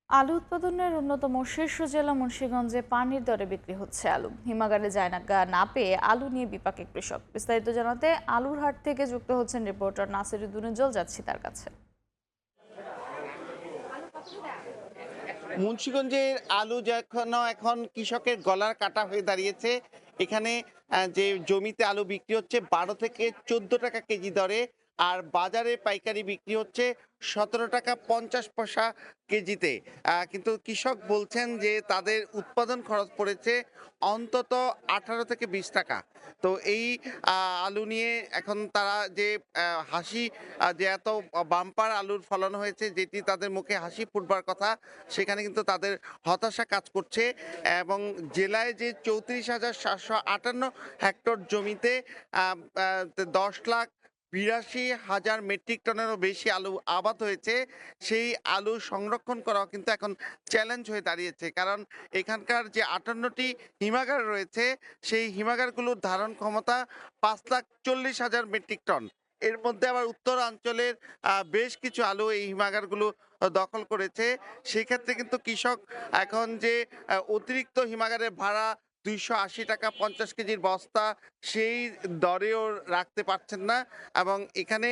আলু উৎপাদনের অন্যতম শীর্ষ জেলা মুন্সিগঞ্জে পানির দরে বিক্রি হচ্ছে আলু। হিমাগারে জায়গা না পেয়ে আলু নিয়ে বিপাকে কৃষক। বিস্তারিত জানাতে আলুর হাট থেকে যুক্ত হচ্ছেন রিপোর্টার নাসিরুদ্দিনুজ্জ্বল। যাচ্ছি তার কাছে। মুন্সিগঞ্জের আলু যখন এখন কৃষকের গলার কাটা হয়ে দাঁড়িয়েছে। এখানে যে জমিতে আলু বিক্রি হচ্ছে 12 থেকে 14 টাকা কেজি দরে, আর বাজারে পাইকারি বিক্রি হচ্ছে 17 টাকা 50 পয়সা কেজিতে। কিন্তু কৃষক বলছেন যে তাদের উৎপাদন খরচ পড়েছে অন্তত 18 থেকে 20 টাকা। তো এই আলু নিয়ে এখন তারা যে হাসি, যে এত বাম্পার আলুর ফলন হয়েছে যেটি তাদের মুখে হাসি ফুটবার কথা, সেখানে কিন্তু তাদের হতাশা কাজ করছে। এবং জেলায় যে 34,758 হেক্টর জমিতে 10,82,000 মেট্রিক টনেরও বেশি আলু আবাদ হয়েছে, সেই আলু সংরক্ষণ করাও কিন্তু এখন চ্যালেঞ্জ হয়ে দাঁড়িয়েছে। কারণ এখানকার যে 58টি হিমাগার রয়েছে, সেই হিমাগারগুলোর ধারণ ক্ষমতা 5,40,000 মেট্রিক টন। এর মধ্যে আবার উত্তরাঞ্চলের বেশ কিছু আলু এই হিমাগারগুলো দখল করেছে। সেক্ষেত্রে কিন্তু কৃষক এখন যে অতিরিক্ত হিমাগারের ভাড়া 280 টাকা 50 কেজির বস্তা, সেই দরেও রাখতে পারছেন না। এবং এখানে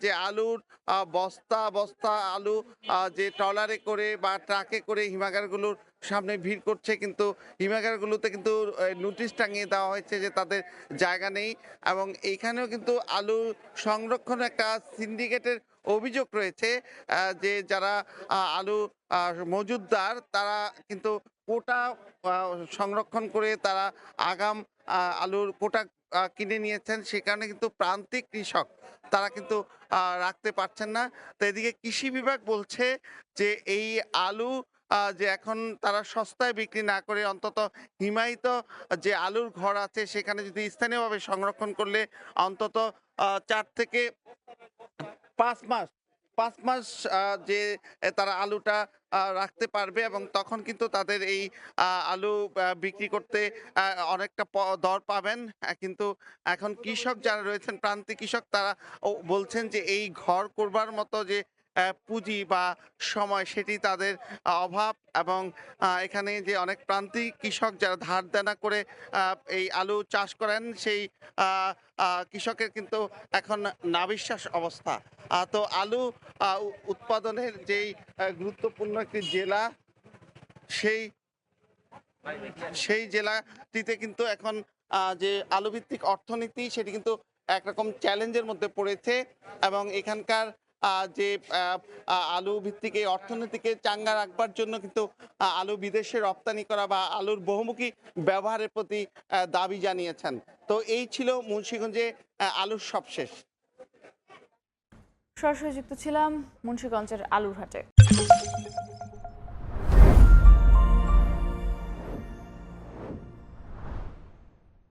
যে আলুর বস্তা বস্তা আলু যে ট্রলারে করে বা ট্রাকে করে হিমাগারগুলোর সামনে ভিড় করছে, কিন্তু হিমাগারগুলোতে কিন্তু নোটিশ টাঙিয়ে দেওয়া হয়েছে যে তাদের জায়গা নেই। এবং এইখানেও কিন্তু আলু সংরক্ষণ একটা সিন্ডিকেটের অভিযোগ রয়েছে, যে যারা আলু মজুতদার তারা কিন্তু কোটা সংরক্ষণ করে তারা আগাম আলুর কোটা কিনে নিয়েছেন। সে কারণে কিন্তু প্রান্তিক কৃষক তারা কিন্তু রাখতে পারছেন না। তো এদিকে কৃষি বিভাগ বলছে যে এই আলু যে এখন তারা সস্তায় বিক্রি না করে অন্তত হিমায়িত যে আলুর ঘর আছে সেখানে যদি স্থানীয়ভাবে সংরক্ষণ করলে অন্তত 4 থেকে 5 মাস 5 মাস যে তারা আলুটা রাখতে পারবে, এবং তখন কিন্তু তাদের এই আলু বিক্রি করতে অনেকটা দর পাবেন। কিন্তু এখন কৃষক যারা রয়েছেন, প্রান্তিক কৃষক, তারা বলছেন যে এই ঘর করবার মতো যে পুঁজি বা সময়, সেটি তাদের অভাব। এবং এখানে যে অনেক প্রান্তিক কৃষক যারা ধার দেনা করে এই আলু চাষ করেন, সেই কৃষকের কিন্তু এখন নাভিশ্বাস অবস্থা। তো আলু উৎপাদনের যেই গুরুত্বপূর্ণ একটি জেলা, সেই সেই জেলাটিতে কিন্তু এখন যে আলুভিত্তিক অর্থনীতি সেটি কিন্তু একরকম চ্যালেঞ্জের মধ্যে পড়েছে। এবং এখানকার যে আলু ভিত্তিক এই অর্থনীতিকে চাঙ্গা রাখবার জন্য কিন্তু আলু বিদেশে রপ্তানি করা বা আলুর বহুমুখী ব্যবহারের প্রতি দাবি জানিয়েছেন। তো এই ছিল মুন্সিগঞ্জে আলুর সবশেষ। সরাসরি যুক্ত ছিলাম মুন্সিগঞ্জের আলুর হাটে।